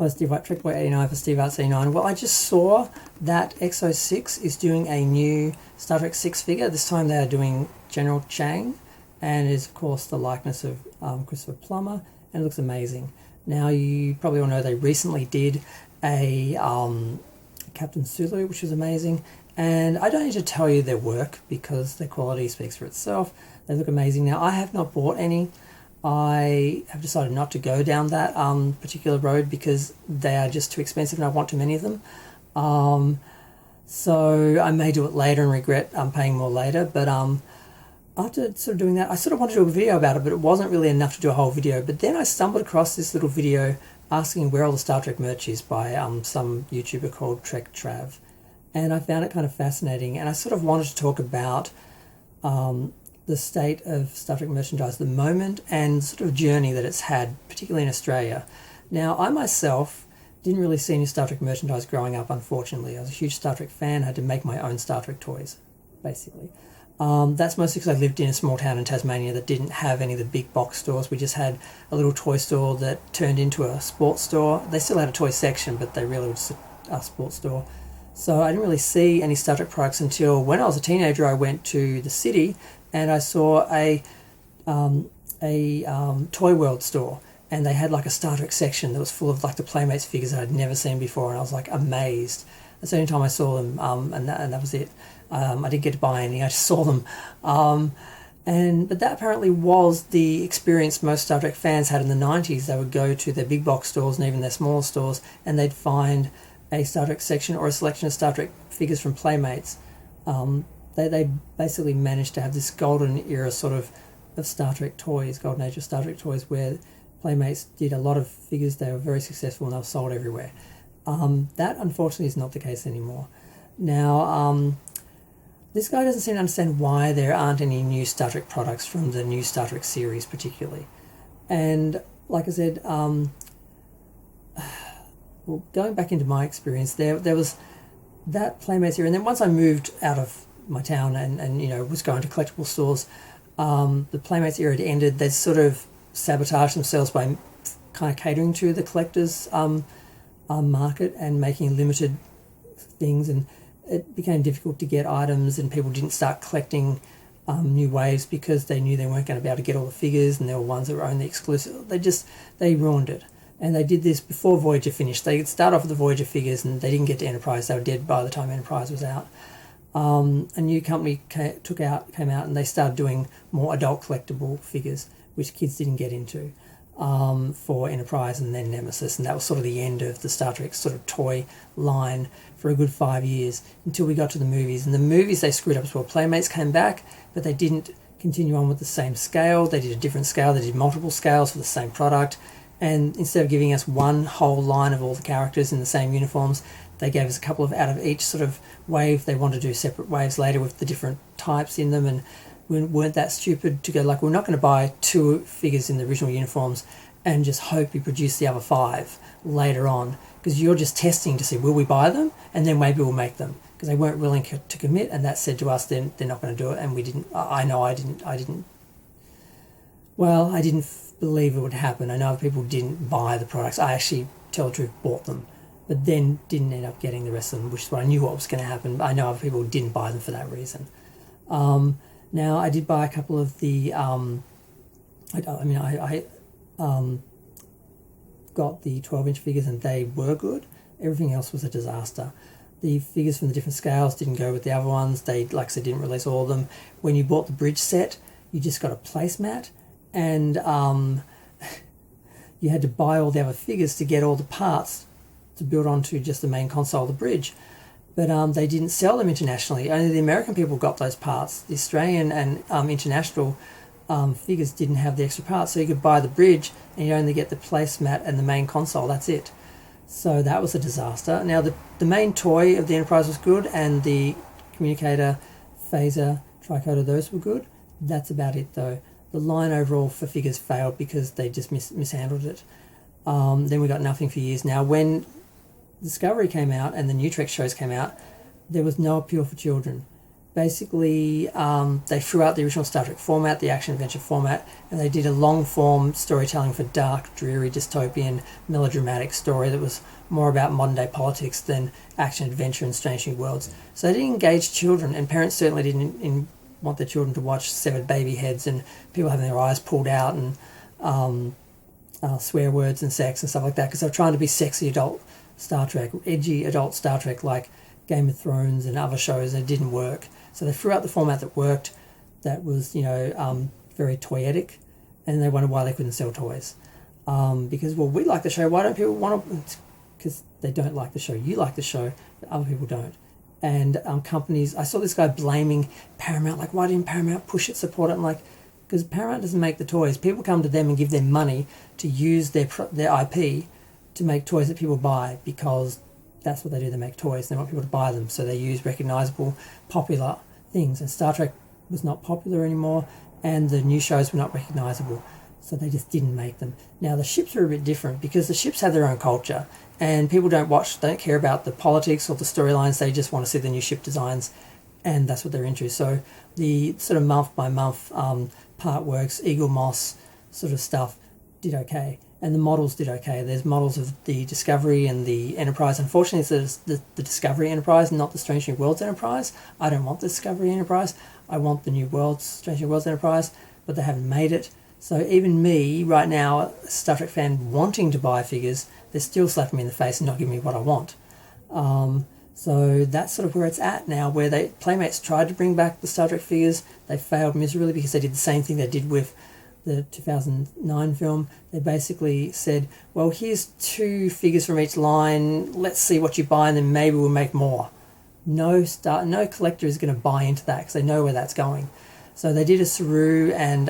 Hello, Steve White, Trek Boy 89 for Steve Arts 89. Well, I just saw that Exo-6 is doing a new Star Trek 6 figure. This time they are doing General Chang, and it is, of course, the likeness of Christopher Plummer, and it looks amazing. Now, you probably all know they recently did a Captain Sulu, which was amazing, and I don't need to tell you their work because their quality speaks for itself. They look amazing. Now, I have not bought any. I have decided not to go down that particular road because they are just too expensive and I want too many of them. So I may do it later and regret paying more later. But after sort of doing that, I sort of wanted to do a video about it, but it wasn't really enough to do a whole video. But then I stumbled across this little video asking where all the Star Trek merch is by some YouTuber called Trek Trav. And I found it kind of fascinating. And I sort of wanted to talk about the state of Star Trek merchandise at the moment and sort of journey that it's had, particularly in Australia. Now, I myself didn't really see any Star Trek merchandise growing up, unfortunately. I was a huge Star Trek fan, had to make my own Star Trek toys, basically. That's mostly because I lived in a small town in Tasmania that didn't have any of the big box stores. We just had a little toy store that turned into a sports store. They still had a toy section, but they really were just a sports store. So I didn't really see any Star Trek products until when I was a teenager. I went to the city and I saw a Toy World store, and they had like a Star Trek section that was full of like the Playmates figures that I'd never seen before, and I was like amazed. That's the only time I saw them, and that was it. I didn't get to buy any, I just saw them. But that apparently was the experience most Star Trek fans had in the 90s. They would go to their big box stores and even their smaller stores, and they'd find a Star Trek section or a selection of Star Trek figures from Playmates. They basically managed to have this golden era sort of Star Trek toys, golden age of Star Trek toys, where Playmates did a lot of figures. They were very successful and they were sold everywhere. That unfortunately is not the case anymore. Now, this guy doesn't seem to understand why there aren't any new Star Trek products from the new Star Trek series particularly. And like I said, well, going back into my experience, there was that Playmates era, and then once I moved out of my town and was going to collectible stores, the Playmates era had ended. They sort of sabotaged themselves by kind of catering to the collectors market and making limited things, and it became difficult to get items, and people didn't start collecting new waves because they knew they weren't going to be able to get all the figures, and there were ones that were only exclusive. They ruined it. And they did this before Voyager finished. They started off with the Voyager figures and they didn't get to Enterprise. They were dead by the time Enterprise was out. A new company came out and they started doing more adult collectible figures, which kids didn't get into, for Enterprise and then Nemesis. And that was sort of the end of the Star Trek sort of toy line for a good 5 years until we got to the movies. And the movies they screwed up as well. Playmates came back, but they didn't continue on with the same scale. They did a different scale. They did multiple scales for the same product. And instead of giving us one whole line of all the characters in the same uniforms, they gave us a couple of out of each sort of wave. They wanted to do separate waves later with the different types in them, and we weren't that stupid to go like, we're not going to buy 2 figures in the original uniforms and just hope you produce the other 5 later on, because you're just testing to see, will we buy them, and then maybe we'll make them, because they weren't willing to commit, and that said to us they're not going to do it, and we didn't. I didn't believe it would happen. I know people didn't buy the products. I actually, tell the truth, bought them, but then didn't end up getting the rest of them, which is what I knew what was going to happen. But I know other people didn't buy them for that reason. Now, I did buy a couple of the, I got the 12-inch figures and they were good. Everything else was a disaster. The figures from the different scales didn't go with the other ones. They, like I said, didn't release all of them. When you bought the bridge set, you just got a placemat, and you had to buy all the other figures to get all the parts to build onto just the main console of the bridge. But they didn't sell them internationally. Only the American people got those parts. The Australian and international figures didn't have the extra parts, so you could buy the bridge and you only get the placemat and the main console. That's it. So that was a disaster. Now, the main toy of the Enterprise was good, and the communicator, phaser, tricorder, those were good. That's about it, though. The line overall for figures failed because they just mishandled it. Then we got nothing for years. Now, when Discovery came out and the new Trek shows came out, there was no appeal for children. basically they threw out the original Star Trek format, the action adventure format, and they did a long form storytelling for dark, dreary, dystopian, melodramatic story that was more about modern day politics than action adventure and Strange New Worlds. So they didn't engage children, and parents certainly didn't want their children to watch severed baby heads and people having their eyes pulled out and swear words and sex and stuff like that, because they're trying to be sexy adult Star Trek, edgy adult Star Trek like Game of Thrones and other shows, and it didn't work. So they threw out the format that worked, that was, very toyetic, and they wondered why they couldn't sell toys. Because, well, we like the show, why don't people want to? Because they don't like the show. You like the show, but other people don't. And companies, I saw this guy blaming Paramount, like, why didn't Paramount push it, support it? I'm like, because Paramount doesn't make the toys. People come to them and give them money to use their IP to make toys that people buy, because that's what they do. They make toys. They want people to buy them, so they use recognisable, popular things. And Star Trek was not popular anymore, and the new shows were not recognisable, so they just didn't make them. Now the ships are a bit different, because the ships have their own culture, and people don't care about the politics or the storylines. They just want to see the new ship designs, and that's what they're into. So the sort of month by month part works, Eagle Moss sort of stuff did okay, and the models did okay. There's models of the Discovery and the Enterprise. Unfortunately, it's the Discovery Enterprise, not the Strange New Worlds Enterprise. I don't want the Discovery Enterprise. I want the Strange New Worlds Enterprise, but they haven't made it. So even me, right now, a Star Trek fan wanting to buy figures, they're still slapping me in the face and not giving me what I want. So that's sort of where it's at now, where Playmates tried to bring back the Star Trek figures. They failed miserably, because they did the same thing they did with the 2009 film. They basically said, well, here's 2 figures from each line, let's see what you buy, and then maybe we'll make more. No collector is going to buy into that, because they know where that's going. So they did a Saru and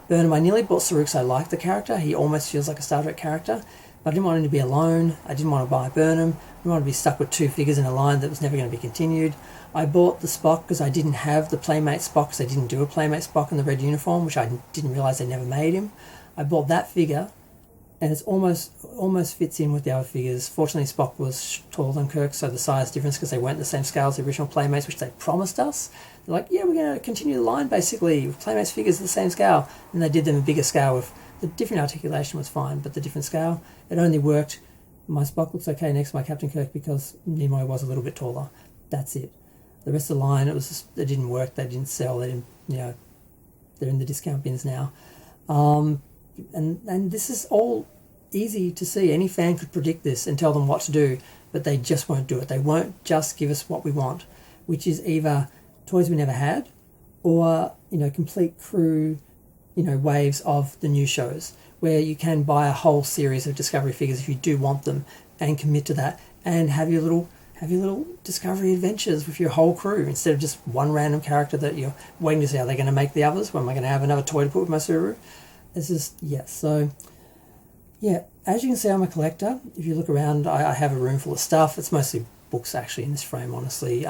Burnham. I nearly bought Saru because I like the character. He almost feels like a Star Trek character, but I didn't want him to be alone. I didn't want to buy Burnham. I didn't want to be stuck with 2 figures in a line that was never going to be continued. I bought the Spock because I didn't have the Playmate Spock, because they didn't do a Playmate Spock in the red uniform, which I didn't realise they never made him. I bought that figure, and it's almost fits in with the other figures. Fortunately, Spock was taller than Kirk, so the size difference, because they weren't the same scale as the original Playmates, which they promised us. They're like, yeah, we're going to continue the line, basically, with Playmates figures at the same scale. And they did them a bigger scale. With the different articulation was fine, but the different scale, it only worked. My Spock looks okay next to my Captain Kirk because Nimoy was a little bit taller. That's it. The rest of the line, it didn't work. They didn't sell. They didn't, they're in the discount bins now. And this is all easy to see. Any fan could predict this and tell them what to do, but they just won't do it. They won't just give us what we want, which is either toys we never had, or complete crew, waves of the new shows, where you can buy a whole series of Discovery figures if you do want them, and commit to that, and have your little Discovery adventures with your whole crew, instead of just one random character that you're waiting to see, are they going to make the others? When am I going to have another toy to put with my Subaru? It's just, so yeah, as you can see, I'm a collector. If you look around, I have a room full of stuff. It's mostly books actually in this frame, honestly,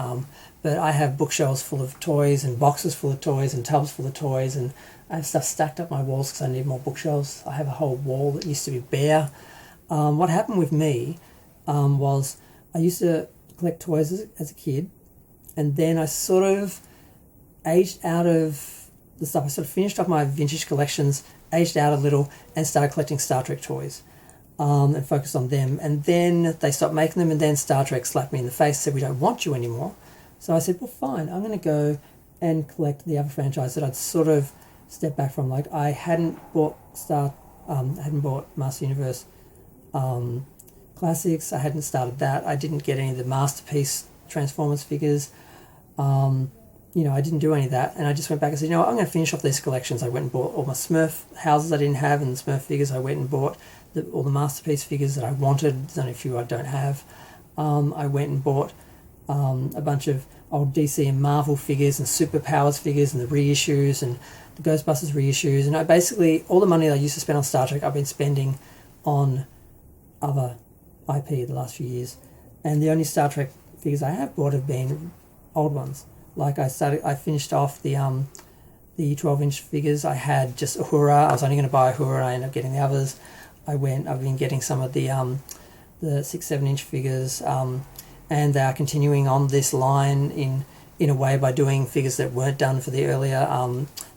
but I have bookshelves full of toys, and boxes full of toys, and tubs full of toys, and I have stuff stacked up my walls because I need more bookshelves. I have a whole wall that used to be bare. What happened with me was I used to collect toys as a kid, and then I sort of aged out of the stuff. I sort of finished off my vintage collections, aged out a little, and started collecting Star Trek toys, and focused on them. And then they stopped making them, and then Star Trek slapped me in the face, said, we don't want you anymore. So I said, well, fine, I'm going to go and collect the other franchise that I'd sort of stepped back from. Like, I hadn't bought Master Universe Classics. I hadn't started that. I didn't get any of the Masterpiece Transformers figures. I didn't do any of that, and I just went back and said, I'm going to finish off these collections. I went and bought all my Smurf houses I didn't have, and the Smurf figures. I went and bought all the Masterpiece figures that I wanted. There's only a few I don't have. I went and bought a bunch of old DC and Marvel figures and Superpowers figures and the reissues and the Ghostbusters reissues. And I basically, all the money I used to spend on Star Trek, I've been spending on other IP the last few years. And the only Star Trek figures I have bought have been old ones. Like I finished off the 12-inch figures. I had just Uhura. I was only going to buy Uhura, and I ended up getting the others. I've been getting some of the 6-7-inch figures, and they are continuing on this line in in a way by doing figures that weren't done for the earlier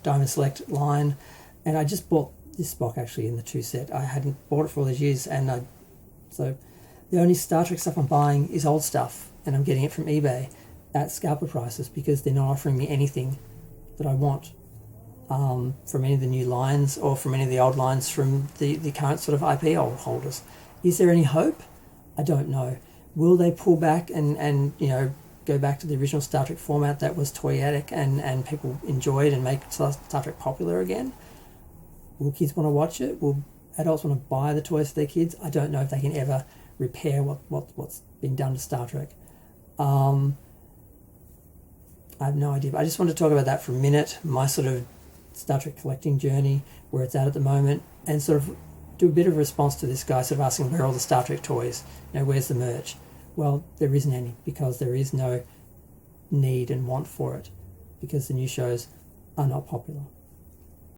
Diamond Select line. And I just bought this Spock actually in the 2 set. I hadn't bought it for all these years, and so the only Star Trek stuff I'm buying is old stuff, and I'm getting it from eBay at scalper prices because they're not offering me anything that I want from any of the new lines or from any of the old lines from the current sort of IP holders. Is there any hope? I don't know. Will they pull back and go back to the original Star Trek format that was toyetic and people enjoyed and make Star Trek popular again? Will kids want to watch it? Will adults want to buy the toys for their kids? I don't know if they can ever repair what's been done to Star Trek. I have no idea. But I just want to talk about that for a minute, my sort of Star Trek collecting journey, where it's at the moment, and sort of do a bit of a response to this guy sort of asking where are all the Star Trek toys? Where's the merch? Well, there isn't any because there is no need and want for it because the new shows are not popular.